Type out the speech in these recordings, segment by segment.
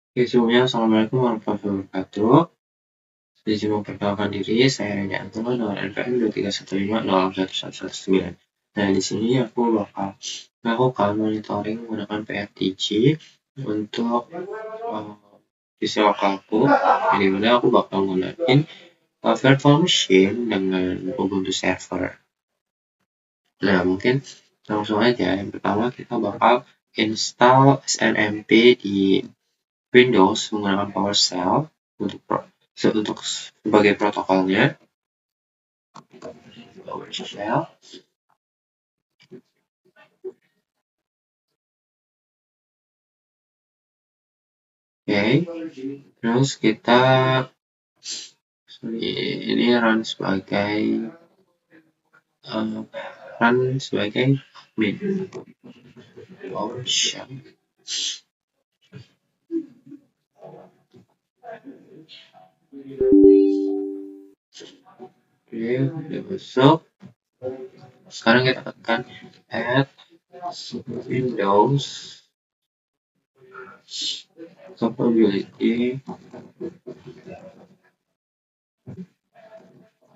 Oke, semuanya Assalamualaikum warahmatullahi wabarakatuh. Izin memperkenalkan diri, saya Reni Antono, nomor NPM 231506119. Nah, di sini aku bakal melakukan monitoring menggunakan PRTG untuk visi lokalku, di mana aku bakal menggunakan virtual machine dengan Ubuntu server. Nah, mungkin langsung aja. Yang pertama kita bakal install SNMP di Windows menggunakan PowerShell untuk sebagai protokolnya. PowerShell. Oke, terus kita ini run sebagai min PowerShell. Oke, udah masuk. Sekarang kita tekan add Windows capability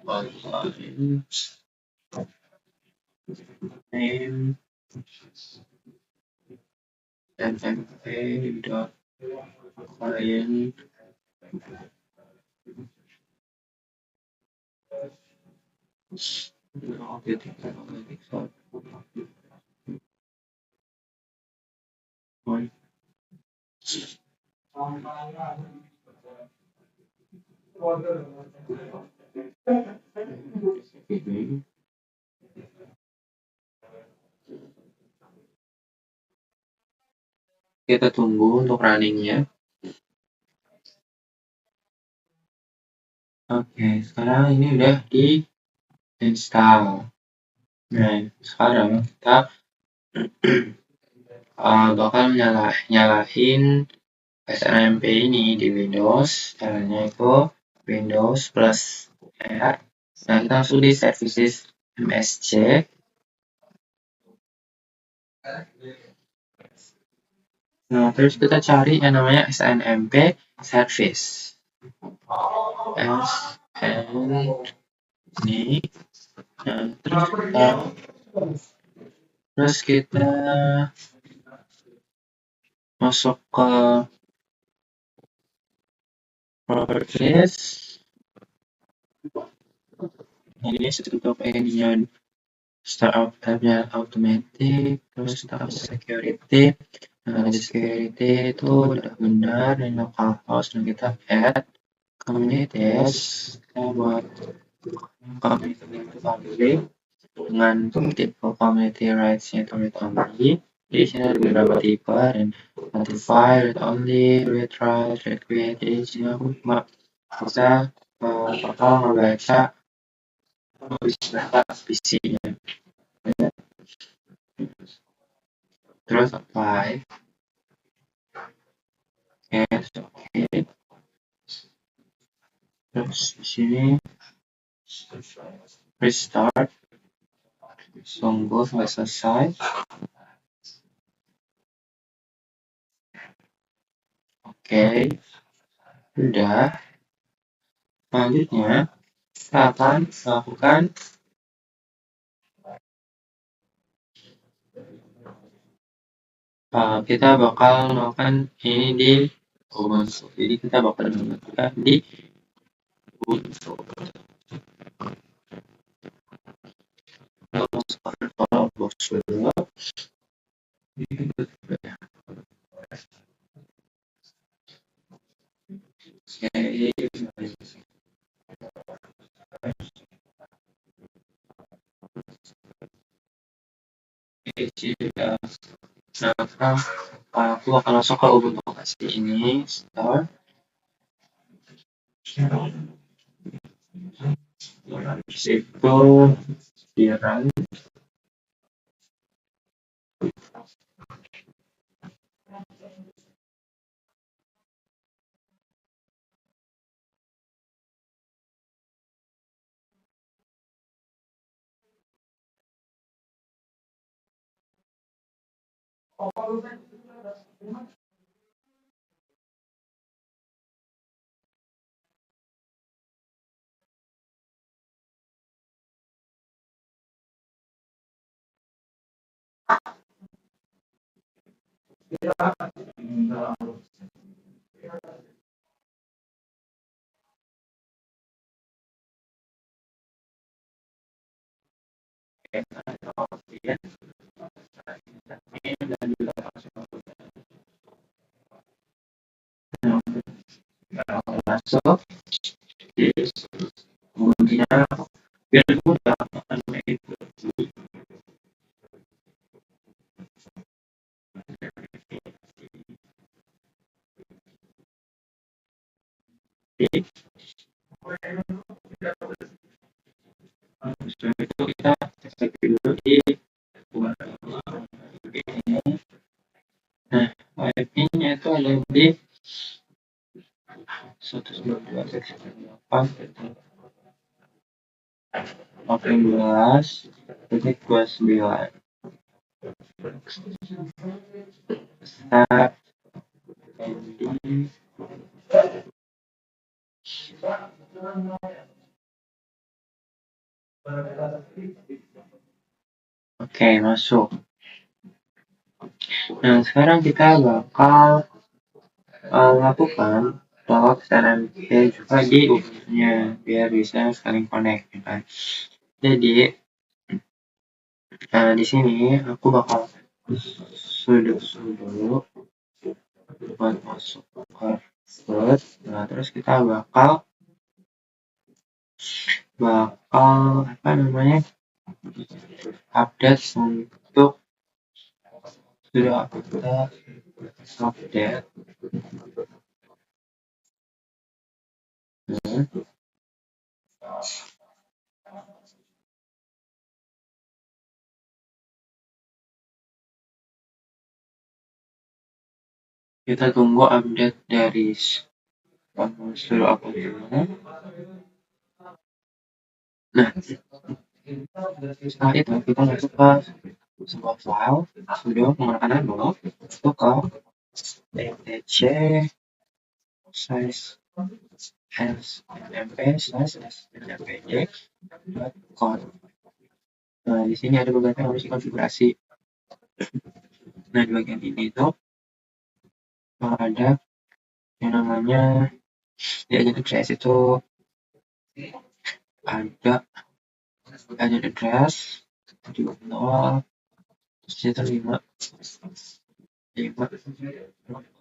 online name nmp.client kita tunggu untuk runningnya. Oke, sekarang ini udah di install. Nah, sekarang kita bakal nyalain SNMP ini di Windows. Caranya itu Windows plus R. Nah, kita langsung di services MSC. Nah, terus kita cari yang namanya SNMP service. Ini. Nah, terus kita masuk ke properties. Ini untuk ininya startup tabnya automatic, terus kita security. Nah, di security itu udah benar dan localhost, dan kita add communities. Kita buat community family dengan tipe community rights-nya itu read only. Di sini ada beberapa tipe, dan notify, read only, read write, read create. Jadi di sini aku cuma bisa bakal membaca PC-nya. Terus apply. Yes, oke. Terus di sini restart. Tunggu sampai selesai. Oke, sudah. Selanjutnya kita akan melakukan kita bakal melakukan ini di Ubuntu. Jadi kita bakal melakukan di Ubuntu. Kalau box dulu. Nah, sekarang aku akan masuk ke Ubuntu lokasi ini. Start. Situ di run. masuk kemudian biar mudah itu setelah itu kita cek dulu di ini. Nah, IP-nya itu ada di 192.18.29 start ending. Oke, masuk. Nah, sekarang kita bakal lakukan download SNMP juga di Ubuntu-nya biar bisa saling connect, ya kan? Jadi di sini aku bakal sudo buat masuk password. Nah, terus kita bakal apa namanya, update untuk sudah kita update. Kita tunggu update dari sudah update. Nah, setelah itu kita masuk ke sebuah file sudo menggunakan nano itu ke etc size smp/mpj.conf. Nah, di sini ada beberapa opsi konfigurasi. Nah, di bagian ini itu ada yang namanya di agent address itu ada agent address 70 terus 5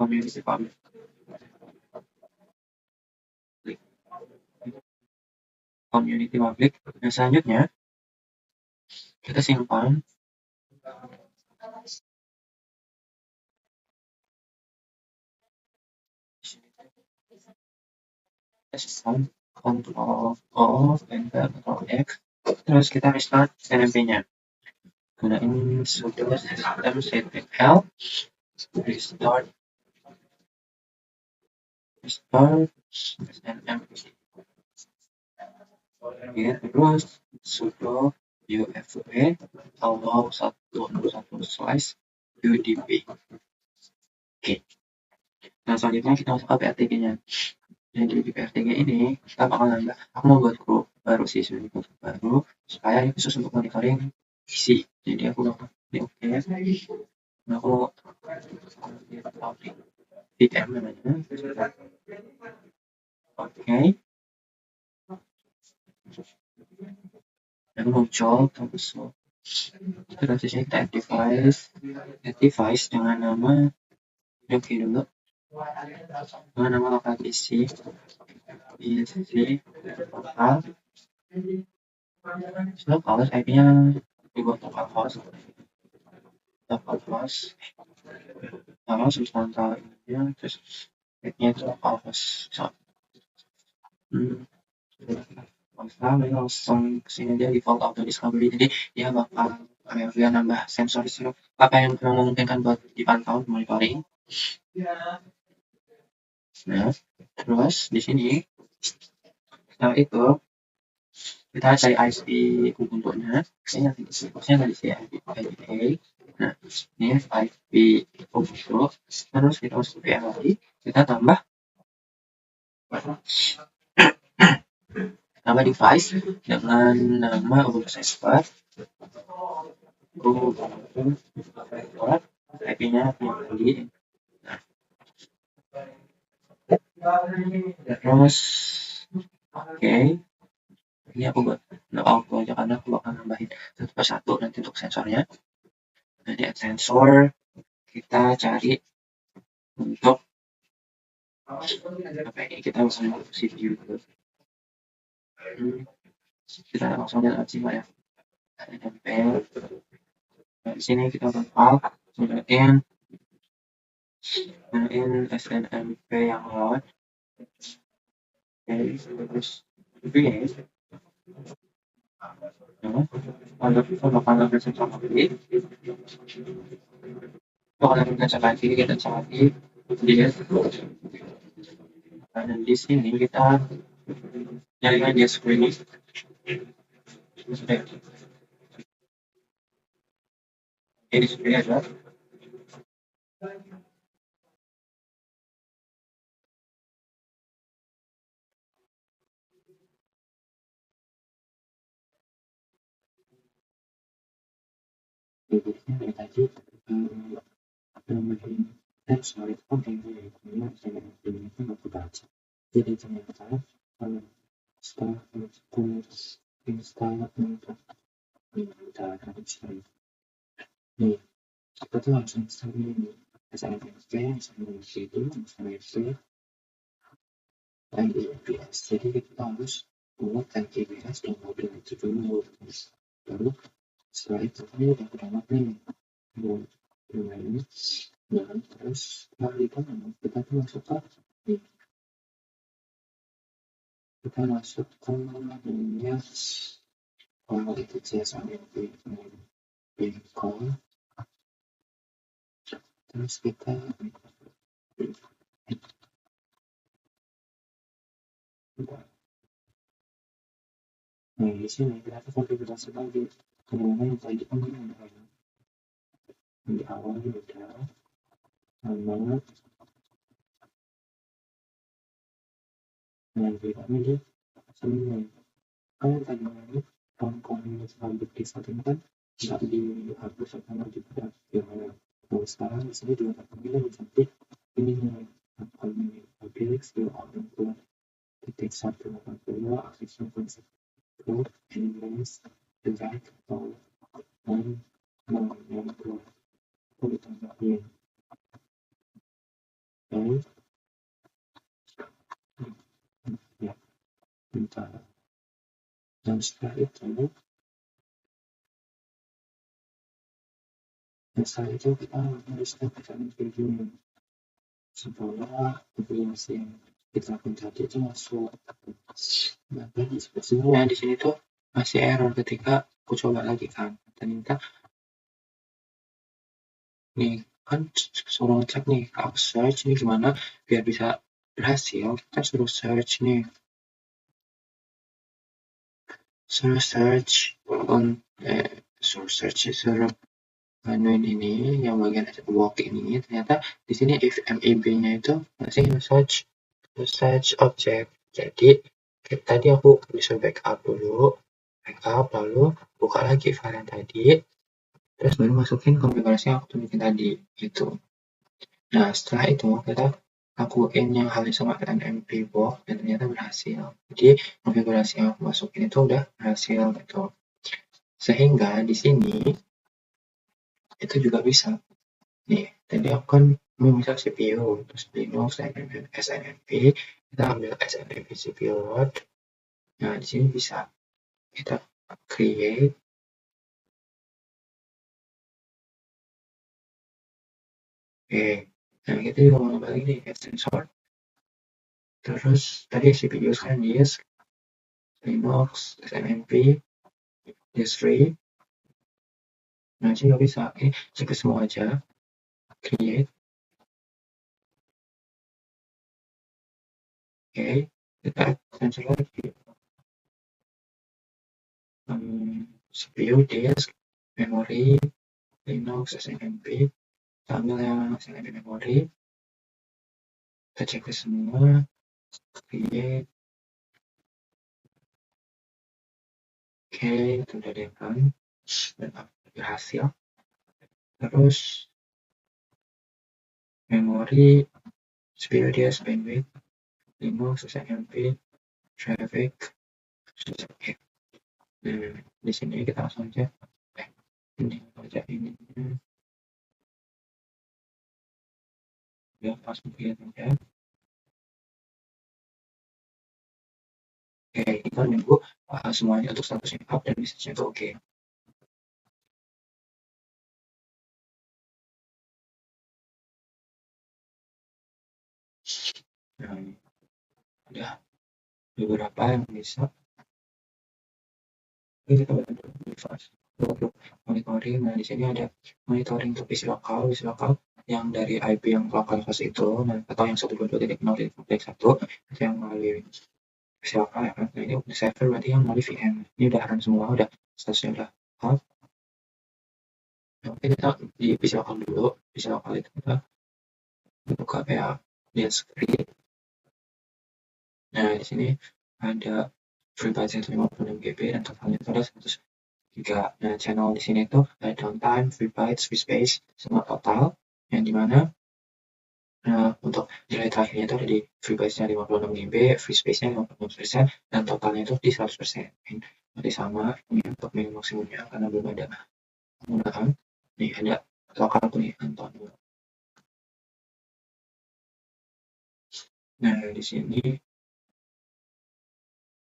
community public. Nah, selanjutnya kita simpan Ctrl O, Enter, Ctrl X, terus kita restart SNMP-nya. Gunain sudo systemctl restart SNMP. Ya, terus sudo ufp allow 161/udp. Oke. Nah, selanjutnya kita masuk ke PRTG-nya. Jadi di PRTG ini kita bakal nambah, aku mau buat grup baru sih, grup baru supaya ini khusus untuk monitoring isi. Jadi aku bakal di oke. Nah, aku VM namanya. Oke. Dan muncul terus sini kita add device dengan nama oke dulu dengan nama lokal PC lokal. Local IP-nya dibuat localhost nama substansial ininya, terus IP-nya itu localhost. Langsung kesini dia default auto discovery, jadi dia bakal dia nambah sensor di sini apa yang memungkinkan buat dipantau monitoring. Nah, terus di sini setelah itu kita cari IP Ubuntu-nya. Ini nanti disebutnya tadi sih IP IDA. Nah, ini IP Ubuntu. Terus kita masuk ke VM lagi, kita tambah device dengan nama Ubuntu Server. IP-nya kembali. Nah, terus oke, ini aku buat auto aja karena aku bakal nambahin satu persatu nanti untuk sensornya. Nah, di sensor kita cari untuk apa ini, kita langsung masuk CPU dulu. Kita langsung lihat simak ya. Nempel. Nah, di sini kita bakal gunain SNMP yang load. Oke, terus create. Nah, bakal sensor lagi. Bakal sensor lagi, kita cari dia. Dan di sini kita nyari aja screen. Sudah. Ini screen aja. Dari tadi apa namanya sensor itu kan kayak kemudian saya itu nggak kebaca. Jadi ternyata setelah install untuk menggunakan install nih, kita tuh harus install ini SNMP, itu SNMP dan IPS. Jadi kita harus buat IPS dan model itu dulu. Baru setelah itu ini udah download nih buat ini. Nah, terus setelah itu kita tuh masuk ke kita masuk ke namanya kalau itu CSMP Bitcoin, terus kita nah di sini kita konfigurasi lagi karena yang tadi kan di awal udah nama yang bedanya di sini kan tadi ini komponen selanjut disettingkan nggak dihapus karena juga gimana. Nah sekarang di sini juga terpilih dicantik ini nih komponen public skill orang tua titik 182 akses konsep pro elements design atau yang pro itu ditambahin. Lalu ya bentar, dan setelah itu kita harus dapatkan video setelah informasi yang kita lakukan tadi itu masuk. Nah, tadi sebenarnya di sini tuh masih error ketika aku coba lagi kan, ternyata nih kan suruh cek nih aku search nih gimana biar bisa berhasil. Kita suruh search nih, suruh suruh manuin ini yang bagian walk ini, ternyata di sini if MEB-nya itu masih search object. Jadi tadi aku bisa backup lalu buka lagi file yang tadi, terus baru masukin konfigurasi yang aku tunjukin tadi gitu. Nah setelah itu kita lakuin yang hal yang sama dengan MP box dan ternyata berhasil. Jadi konfigurasi yang aku masukin itu udah berhasil gitu. Sehingga di sini itu juga bisa. Nih, tadi aku kan memisah CPU, terus Linux, SNMP, kita ambil SNMP CPU load. Nah, di sini bisa kita create. Oke, nah kita juga mau balik nih ke sensor. Terus tadi CPU sekarang disk, Linux, SNMP, disk 3. Nah, sini bisa. Ini cek semua aja. Create. Oke, kita sensor lagi. CPU, disk, memori, Linux, SNMP. Kita ambil yang SNMP memori. Kita cek semua. Create. Oke, itu udah depan dan berhasil. Terus memori, space, bandwidth, 5 MB, traffic, Oke. Nah, di sini kita langsung aja ini aja ini ya langsung lihat aja. Oke, kita nunggu semuanya untuk statusnya up dan message-nya itu oke. Nah, ada beberapa yang bisa kita bantu untuk monitoring. Nah, di sini ada monitoring untuk visi lokal yang dari IP yang lokal host itu, nah, atau yang 122.0.1 itu yang melalui visi lokal ya kan. Nah, ini untuk server berarti yang melalui VM. Ini udah run semua, udah statusnya udah up. Nah, oke, kita di visi lokal dulu. Visi lokal itu kita buka kayak dia script. Nah, di sini ada free bytes 156 GB dan totalnya itu ada 103. Nah, channel di sini tuh ada downtime, free bytes, free space, semua total. Yang dimana untuk nilai terakhirnya itu ada di free bytes-nya 56 GB, free space-nya 56%, dan totalnya itu di 100%. Berarti sama ini untuk minimum maksimumnya karena belum ada penggunaan. Nih ada lokal tuh nih Anton. Nah, di sini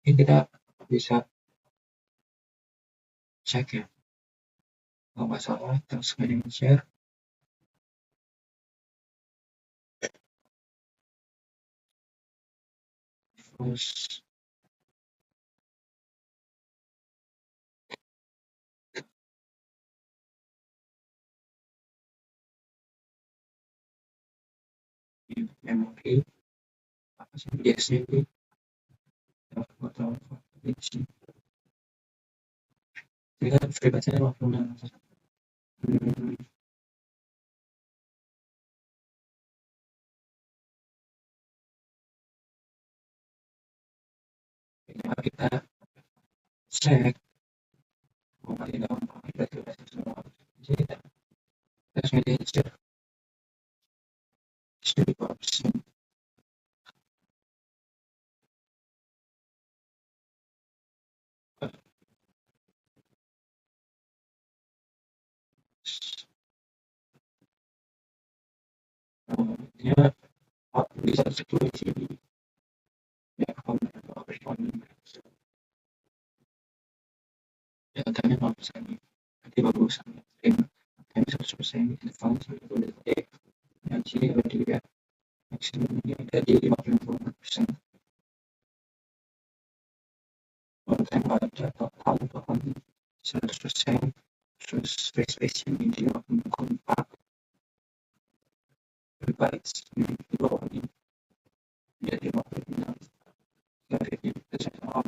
ini kita bisa cek ya. Kalau nggak salah, task manager. Terus memori apa sih biasanya ini atau ini kan free bytes-nya 56. Kita cek tidak semua kita manager option dia bisa security ya ya katanya 0% nanti bagus kami 100% advance yang sini ada di maksimumnya ada di 50%. Kalau ada total 100%, terus space yang di 54 bytes di bawah ini jadi 56 grafiknya bisa sama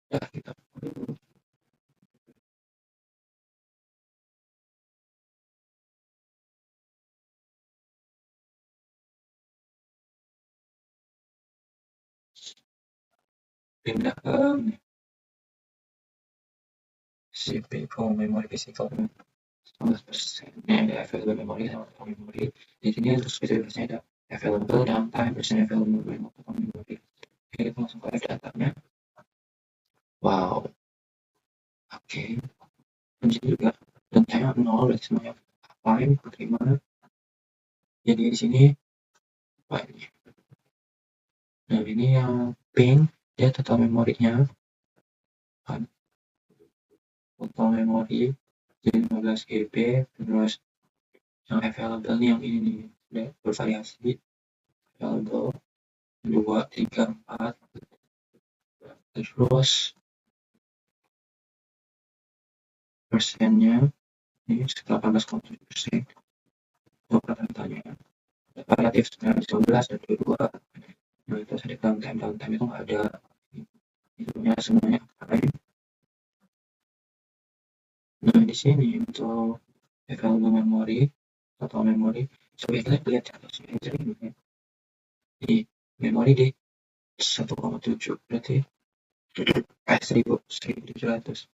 ya kita pindah ke CPU memori physical 100%. Ini ada available memory sama total memory. Di sini untuk spesifikasinya ada available, downtime, percent available memory, total memory. Oke, kita langsung ke datanya. Wow. Oke. Dan sini juga downtime 0 berarti semuanya fine, terima. Jadi di sini apa ini? Nah, ini yang pink dia total memorinya kan. Total memori jadi 15 GB, terus yang available nih yang ini nih udah bervariasi available 2, 3, 4 terus persennya ini 18,7%. Untuk rata-ratanya relatif 19 dan 22. Nah, itu ada downtime itu nggak ada itunya semuanya fine. Nah, di sini untuk available memory total memory coba kita lihat statusnya ini di memori di 1,7 berarti 1700.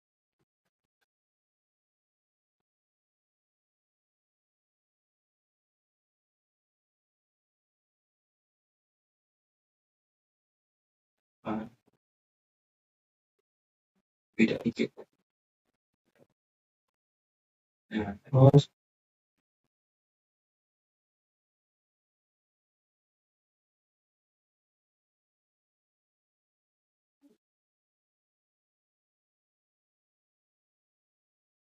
beda dikit. Nah, terus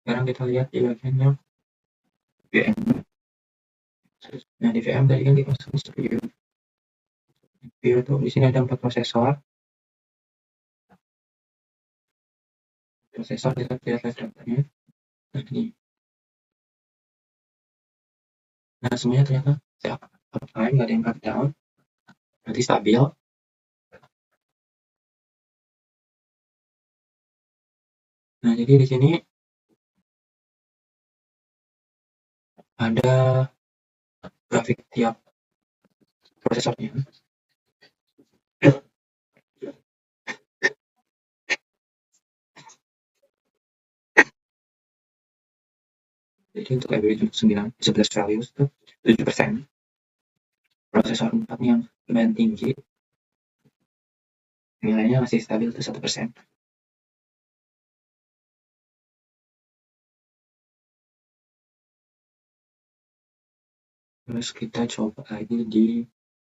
sekarang kita lihat di bagiannya VM. Nah, di VM tadi kan dipasang CPU. CPU itu di sini ada 4 prosesor. Prosesor kita lihat datanya. Nah, ini. Nah, semuanya ternyata uptime, nggak ada yang down. Berarti stabil. Nah, jadi di sini ada grafik tiap prosesornya. Jadi untuk average 11 values itu 7%. Prosesor 4 yang lumayan tinggi, nilainya masih stabil itu 1%. Terus kita coba lagi di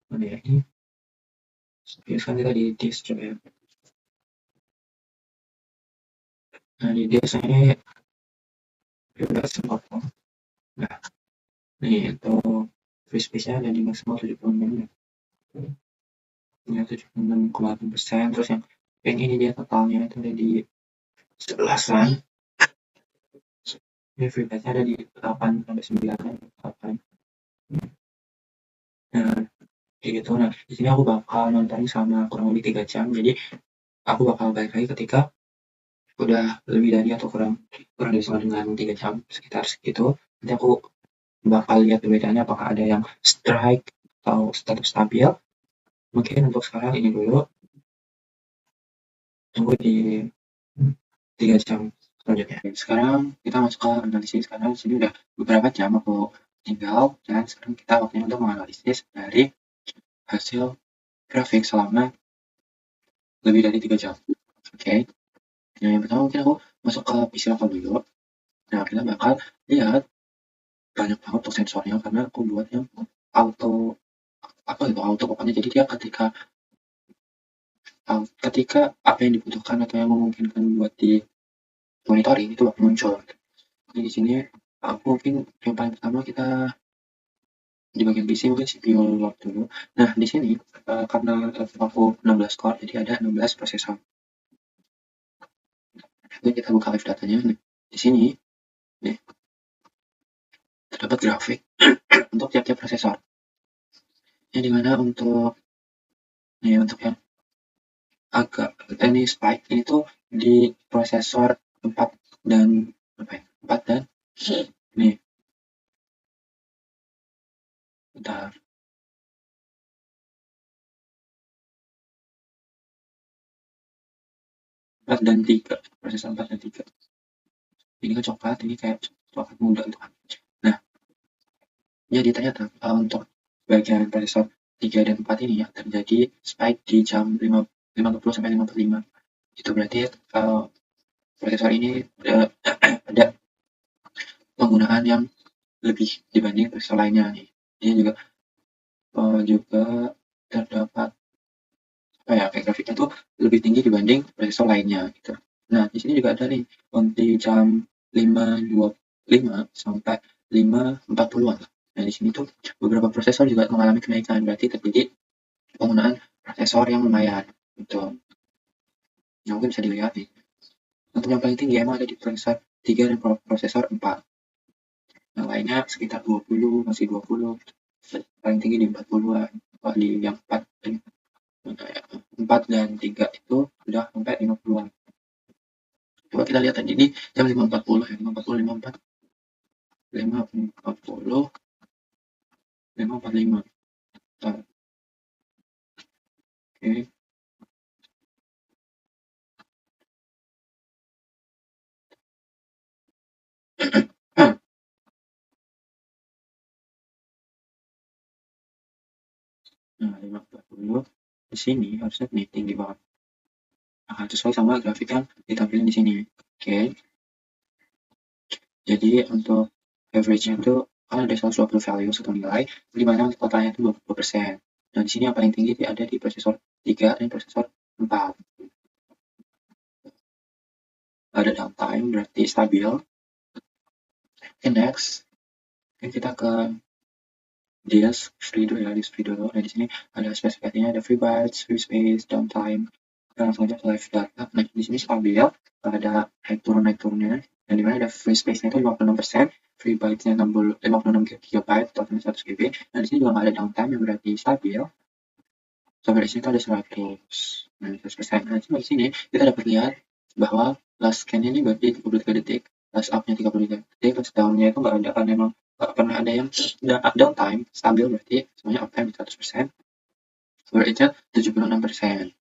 mana ya ini? Sekarang kita di disk coba ya. Nah, di disk ini udah semua. Nah, nih untuk free space-nya ada di maksimal 76 ya. Ini 76,8%. Terus yang ini dia totalnya itu ada di 11-an. Ini free space-nya ada di 8 sampai 9 8. Nah, kayak gitu. Nah, di sini aku bakal nonton sama kurang lebih 3 jam. Jadi aku bakal balik lagi ketika udah lebih dari atau kurang dari sama dengan 3 jam sekitar segitu. Nanti aku bakal lihat perbedaannya apakah ada yang strike atau tetap stabil. Mungkin untuk sekarang ini dulu. Tunggu di 3 jam selanjutnya. Sekarang kita masuk ke analisis karena di sini udah beberapa jam aku tinggal dan sekarang kita waktunya untuk menganalisis dari hasil grafik selama lebih dari 3 jam. Oke. Nah, yang pertama mungkin aku masuk ke PC level dulu. Nah, kita bakal lihat banyak banget untuk sensornya karena aku buat yang auto pokoknya. Jadi dia ketika apa yang dibutuhkan atau yang memungkinkan buat di monitoring itu bakal muncul. Jadi di sini aku mungkin yang paling pertama kita di bagian PC mungkin CPU load dulu. Nah, di sini karena aku 16 core jadi ada 16 prosesor. Jadi kita buka live datanya. Nah, di sini nih terdapat grafik untuk tiap-tiap prosesor. Yang dimana untuk yang agak ini spike ini tuh di prosesor 4 dan 4 dan nih bentar. Empat dan 3, prosesor 4 dan 3. Ini kan coklat, ini kayak coklat muda gitu kan. Nah, jadi ternyata untuk bagian prosesor 3 dan 4 ini ya terjadi spike di jam 50 sampai 55. Itu berarti prosesor ini ada penggunaan yang lebih dibanding prosesor lainnya nih. Ini juga terdapat kayak grafiknya tuh lebih tinggi dibanding prosesor lainnya gitu. Nah, di sini juga ada nih di jam 5.25 sampai 5.40-an. Nah, di sini tuh beberapa prosesor juga mengalami kenaikan, berarti terjadi penggunaan prosesor yang lumayan gitu. Nah, mungkin bisa dilihat nih. Untuk yang paling tinggi emang ada di prosesor 3 dan prosesor 4. Yang lainnya sekitar 20, masih 20. Paling tinggi di 40-an. Di yang 4 dan 3 itu sudah sampai 50-an. Coba kita lihat tadi di jam 5.40 ya, 5.40, 5.40, 5.45. Oke. Nah, 5.40 di sini harusnya tinggi banget. akan sesuai sama grafik yang ditampilkan di sini. Oke. Jadi untuk average-nya itu kan ada 120 value atau nilai, di mana totalnya itu 20%. Dan di sini yang paling tinggi ada di prosesor 3 dan prosesor 4. Ada downtime berarti stabil. Oke, next. Oke, kita ke disk free dulu ya, disk free dulu. Nah, di sini ada spesifikasinya, ada free bytes, free space, downtime. Kita langsung aja ke live data. Nah, di sini stabil, ada naik turunnya. Dan di mana ada free space-nya itu 56%, free bytes-nya 56 GB, totalnya 100 GB. Nah, di sini juga nggak ada downtime yang berarti stabil. Sampai di sini itu ada 100. Nah, 100%. Nah, di sini kita dapat lihat bahwa last scan-nya ini berarti 33 detik, last up-nya 33 detik, last down-nya itu nggak ada, karena memang nggak pernah ada yang downtime, stabil berarti semuanya uptime 100%, average-nya 76%.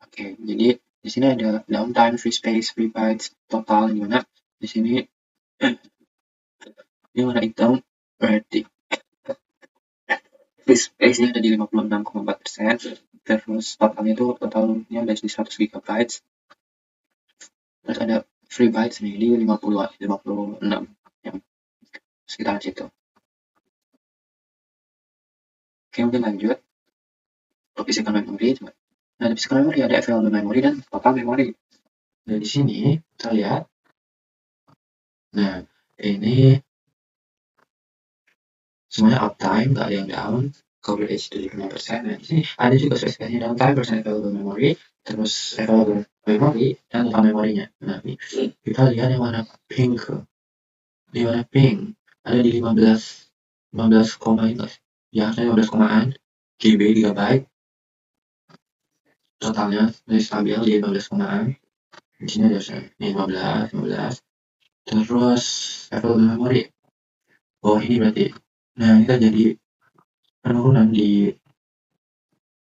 Oke, jadi di sini ada downtime, free space, free bytes, total, di mana di sini ini warna hitam berarti free space-nya ada di 56,4%, terus totalnya itu totalnya ada di 100 GB, terus ada free bytes nih di 56 yang sekitar situ. Oke, mungkin lanjut untuk physical memory. Nah, di physical memory ada available memory dan total memory. Nah, di sini kita lihat. Nah, ini semuanya uptime, nggak ada yang down. Coverage 75%. Nah, di sini ada juga spesifikasi downtime, percent available memory, terus available memory, dan total memorinya. Nah, ini kita lihat yang warna pink. Di warna pink ada di 15 koma ini, ya, 15 komaan GB gigabyte. Totalnya dari stabil di 15 komaan. Di sini ada ini 15. Terus available memory. Oh, ini berarti. Nah, ini terjadi penurunan di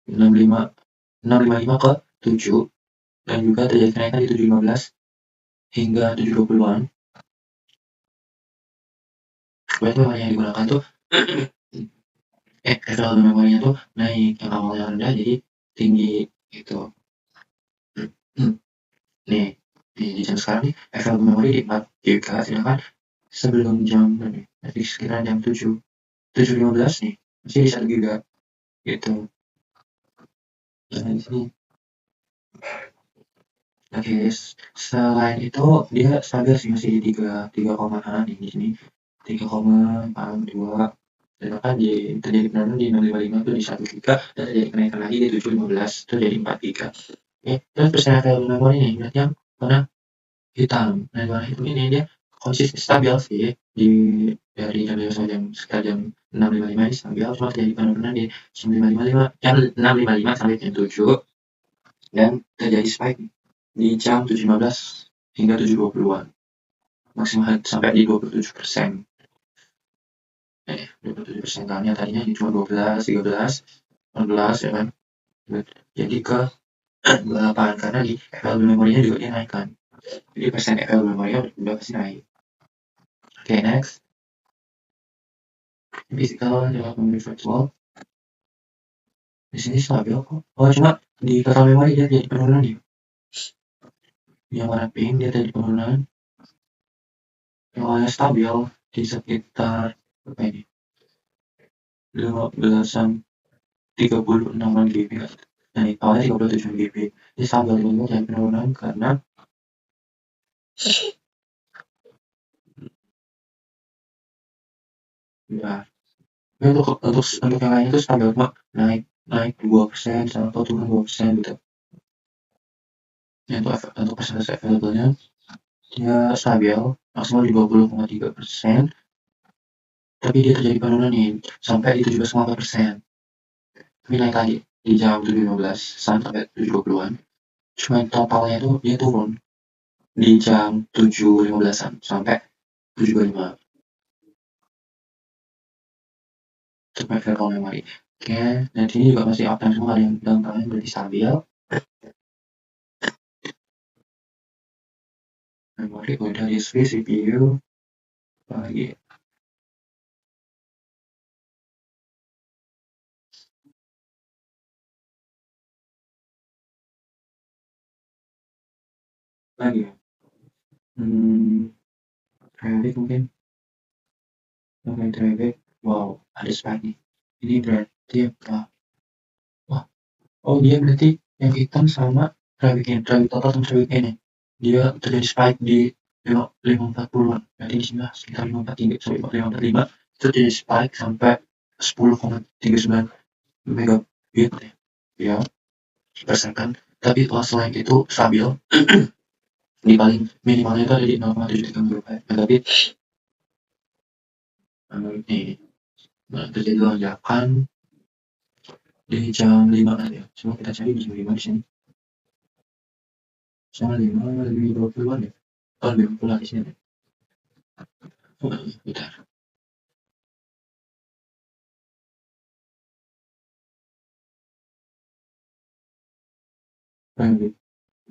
655 ke 7, dan juga terjadi kenaikan di 715 hingga 720-an. Berarti memori yang digunakan tuh available memorinya tuh naik, yang awalnya rendah jadi tinggi gitu. Nih, di jam sekarang nih available memory di 4 GB, sedangkan sebelum jam nanti sekitar jam 7.15 nih masih di 1 GB gitu. Nah, di sini oke, selain itu dia stabil sih, masih di 3 komaan di sini 3,42, sedangkan terjadi penurunan di 655 itu di 1 GB, dan terjadi kenaikan lagi di 715 itu jadi 4 GB. Oke, terus persen available memory nih berarti yang warna hitam. Nah, warna hitam ini dia konsisten stabil sih dari jam 2 sampai sekitar jam 6.55 ini stabil, cuma terjadi penurunan di jam 6.55 sampai jam 7, dan terjadi spike di jam 7.15 hingga 7.20-an, maksimal sampai di 27%. 27%, tadinya cuma 12, 13, 14 ya kan. Jadi ke 8 karena di available memorinya juga dia naikkan. Jadi persen available memorinya udah pasti naik. Oke, next. Physical memory virtual. Di sini stabil kok. Oh, cuma di total memori dia jadi penurunan nih. Yang warna pink dia jadi penurunan. Yang warna stabil di sekitar apa ini? 15-an 36 GB. Nah, awalnya 37 GB. Ini stabil ini jadi penurunan karena ya, untuk yang lain itu stabil, cuma naik 2% atau turun 2% gitu. Ya, untuk persentase available-nya dia stabil maksimal di 20,3%, tapi dia terjadi penurunan nih sampai di 17,4%. Tapi naik lagi di jam 7.15 sampai 7.20-an. Cuma totalnya itu dia turun di jam 7.15-an sampai 7.25. Sampai vertical memory. Oke, dan sini juga masih uptime semua, ada yang downtime berarti stabil. Memori udah di switch, CPU lagi. lagi ya. Traffic mungkin. Oke, traffic. Wow, ada spike nih. Ini berarti apa? Wah, oh dia berarti yang hitam sama trafficnya, traffic total sama traffic ini. Dia terjadi spike di 540-an. Berarti di sini sekitar 543 sampai 545 itu terjadi spike sampai 10,39 megabit ya per second. Tapi selain itu stabil. Di paling minimalnya itu ada di 0,73 megabit. Nih, terjadi lonjakan di jam 5 nanti ya. Coba kita cari di jam 5 di sini. Jam 5 lebih 20-an ya. Oh, lebih 20 di sini. Bentar.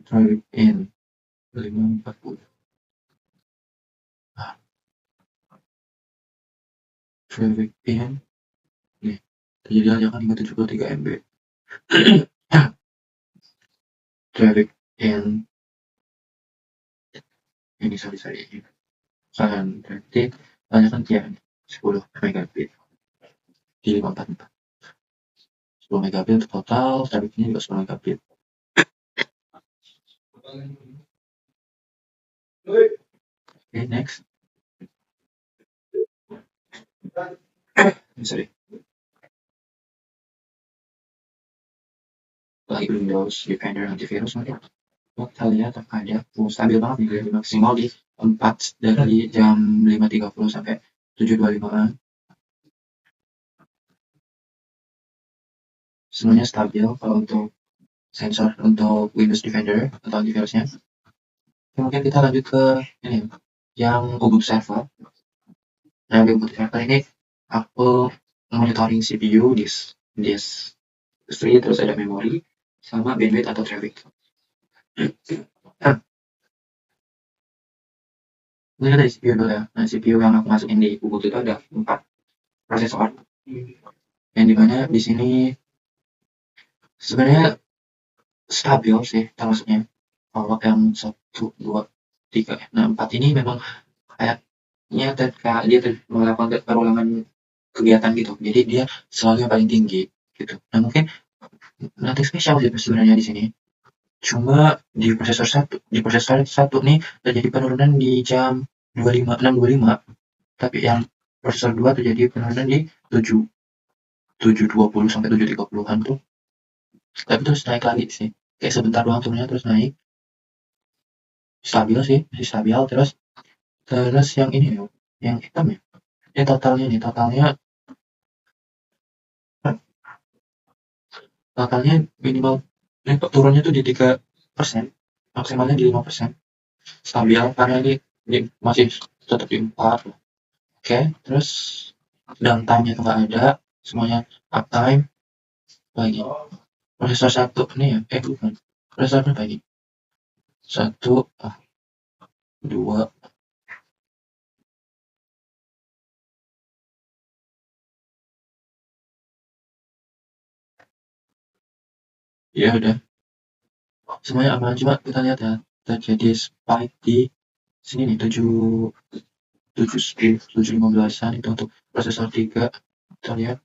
Traffic in 540. Ah, traffic in nih terjadi lonjakan hingga 73 MB. Traffic in ini sorry kan berarti lonjakan kian 10 megabit di 544. 10 megabit untuk total, trafficnya juga 10 megabit. Okay, next. Sorry. Lagi Windows Defender antivirus mungkin. Kita lihat ada stabil banget nih dari maksimal di 4 dari jam 5.30 sampai 7.25. Semuanya stabil kalau untuk sensor untuk Windows Defender atau antivirusnya. Mungkin kita lanjut ke ini yang Ubuntu Server. Nah, di Ubuntu Server ini aku monitoring CPU, disk free, terus ada memori sama bandwidth atau traffic. Ini ada CPU dulu ya. Nah, CPU yang aku masukin di Ubuntu itu ada 4 prosesor. Yang dimana di sini sebenarnya stabil sih termasuknya. Kalau yang 1, 2, 3, nah 4 ini memang kayaknya dia melakukan perulangan kegiatan gitu. Jadi dia selalu yang paling tinggi gitu. Nah mungkin nothing spesial sih sebenarnya di sini. Cuma di prosesor satu nih terjadi penurunan di jam 6.25, tapi yang prosesor 2 terjadi penurunan di 7.20 sampai 7.30-an tuh. Tapi terus naik lagi sih. Kayak sebentar doang turunnya terus naik. Stabil sih, masih stabil. Terus yang ini ya, yang hitam ya. Ini totalnya minimal turunnya tuh di 3%, maksimalnya di 5%. Stabil karena ini masih tetap di 4. Oke, terus downtime-nya tuh nggak ada, semuanya uptime. Lagi prosesor 1 nih ya, bukan. Prosesor berapa ini? 1, 2, ya udah. Semuanya aman, cuma kita lihat ya, terjadi spike di sini nih 7.15-an itu untuk prosesor 3. Kita lihat.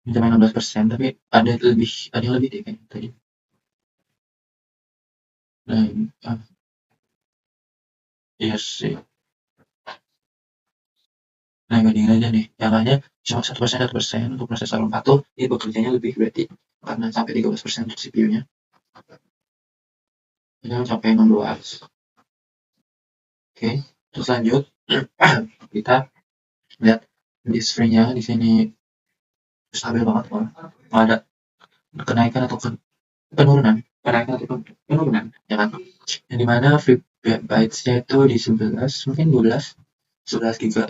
Mencapai 16%, tapi ada yang lebih deh kayaknya tadi. Nah, iya sih. Nah, bandingin aja nih, yang lainnya cuma 1% untuk prosesor 4 tuh, ini bekerjanya lebih berarti karena sampai 13% untuk CPU-nya. Ini sampai 16. Oke, terus lanjut. Kita lihat disk free-nya di sini stabil banget kok. Ada kenaikan atau penurunan, ya kan? Yang dimana free bytes-nya itu di 11, mungkin 11 giga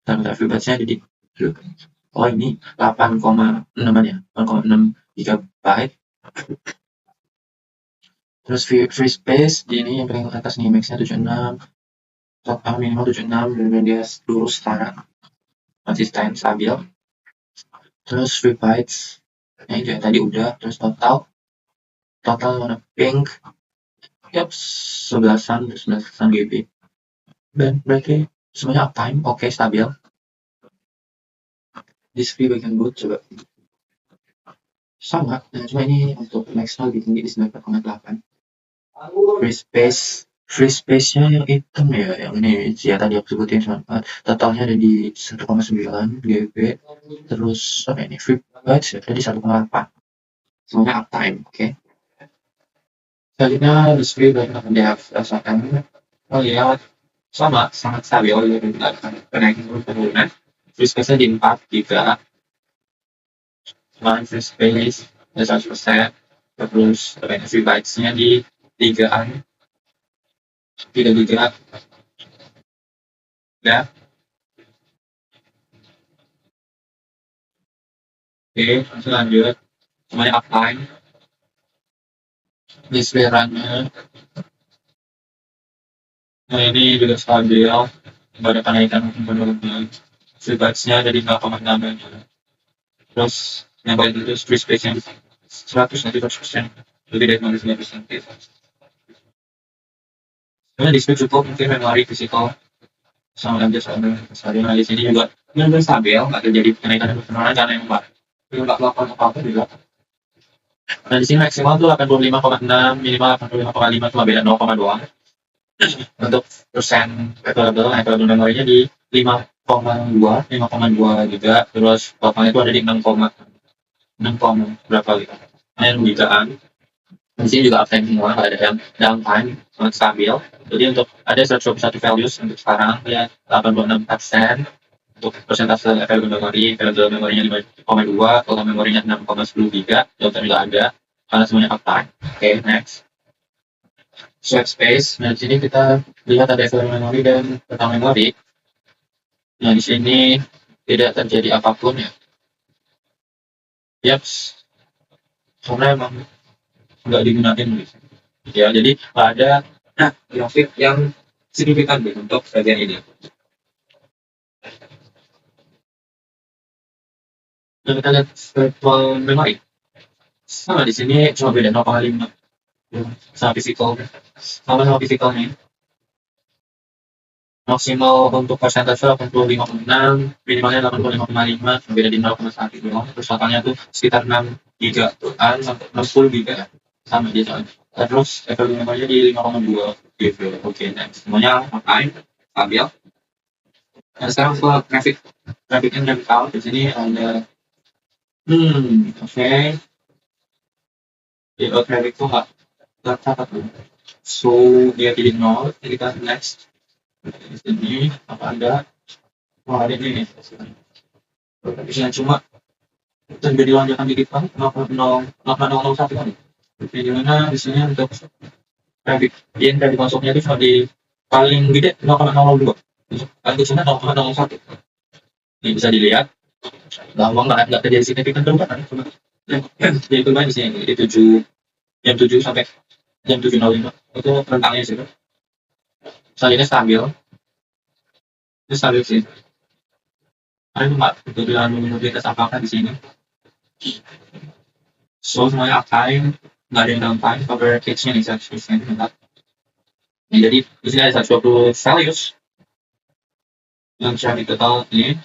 Bentar, free bytes-nya ada di oh ini 8,6 ya, 8,6 gigabyte. Terus free space di ini yang paling atas nih, max-nya 76, total minimal 76, dan dia lurus setara, konsisten, stabil. terus free bytes yang itu tadi udah, terus total warna pink, yap 11-an GB, dan berarti semuanya uptime oke, stabil. Display bagian boot coba sama, cuma ini untuk maximal lebih tinggi di 94,8. Free space-nya yang hitam ya, yang ini ya tadi aku sebutin totalnya ada di 1,9 GB, terus ini free bytes ya tadi 1,8, semuanya uptime, oke. Selanjutnya display bagian akan dirasakan lihat sama, sangat stabil, tidak akan kenaikan penurunan. Free space-nya di 4 GB, free space 100%, terus free bytes-nya di 3 GB ya. Oke, langsung lanjut, semuanya uptime. Display run-nya nah ini juga stabil, nggak ada kenaikan penurunan. Free bytes-nya ada di 0,6, terus yang paling itu free space-nya 100%, lebih dari 99%. Sebenarnya display cukup, mungkin memori fisikal sama aja soalnya di sini juga benar-benar stabil, nggak terjadi kenaikan dan penurunan karena yang nggak melakukan apa-apa juga. Nah di sini maksimal tuh 85,6, minimal 85,5, cuma beda 0, doang. Untuk persen available memorinya di 5,2 juga, terus totalnya itu ada di 6, berapa gitu, yang gigaan. Di sini juga uptime semua, nggak ada yang downtime, sangat stabil. Jadi untuk ada 121 values untuk sekarang ya 86%. Untuk persentase available memorinya 5,2, total memorinya 6,10 GB, downtime juga ada karena semuanya uptime. Oke, next. Swap space. Nah, di sini kita lihat ada available memori dan total memori. Nah, di sini tidak terjadi apapun ya. Yaps, karena emang nggak digunakan ya, jadi ada grafik yang signifikan untuk bagian ini. Nah, kita lihat virtual memory sama, di sini cuma beda 0,5 sama physical-nya. Maksimal untuk persentase 85,6, minimalnya 85,5, beda di 0,1 doang. Terus totalnya tuh sekitar 6 GB-an sampai 60 GB ya, sama dia soalnya. Terus available memorinya di 5,2 GB. Oke, next. Semuanya uptime, stabil. Nah, sekarang untuk grafik yang tahu di sini ada oke. Ya, grafik tuh nggak tercatat tuh. So dia pilih 0, kita next. Di sini apa ada? Wah, ada ini. Bisa cuma terjadi lonjakan dikit banget, 0,001 kali. Di mana di sini untuk grafik yang dari masuknya itu cuma di paling gede 0,02, paling kecilnya 0,01. Ini bisa dilihat bahwa nggak terjadi signifikan perubahan, cuma yaitu main di sini di jam 7 sampai jam 7.05 itu rentangnya sih. Selanjutnya stabil. Ini stabil sih. Ada nggak kebetulan mobilitas apakah di sini? So semuanya uptime, nggak ada yang downtime. Coverage-nya nih 100%. Nah, jadi di sini ada 120 values yang cari total ini.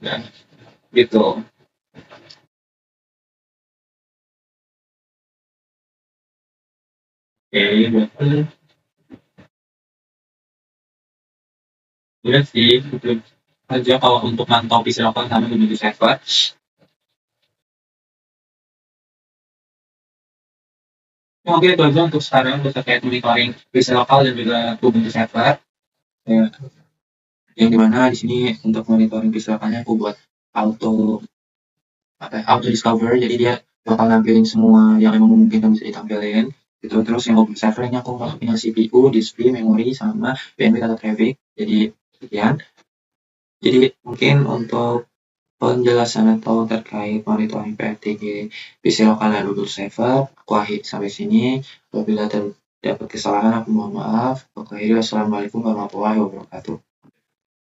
Dan gitu. Oke, betul. Udah sih, itu aja kalau untuk mantau PC lokal sama Ubuntu server. Oke, itu aja untuk sekarang untuk terkait monitoring PC lokal dan juga Ubuntu server. Ya, yang dimana di sini untuk monitoring PC lokalnya aku buat auto discover, jadi dia bakal nampilin semua yang emang memungkinkan bisa ditampilin gitu. Terus yang Ubuntu servernya aku masukin CPU, display, memori, sama bandwidth atau traffic. Jadi sekian. Jadi mungkin untuk penjelasan atau terkait monitoring PFTG PC lokal dan Ubuntu server aku akhiri sampai sini. Apabila terdapat kesalahan aku mohon maaf. Oke, wassalamualaikum warahmatullahi wabarakatuh.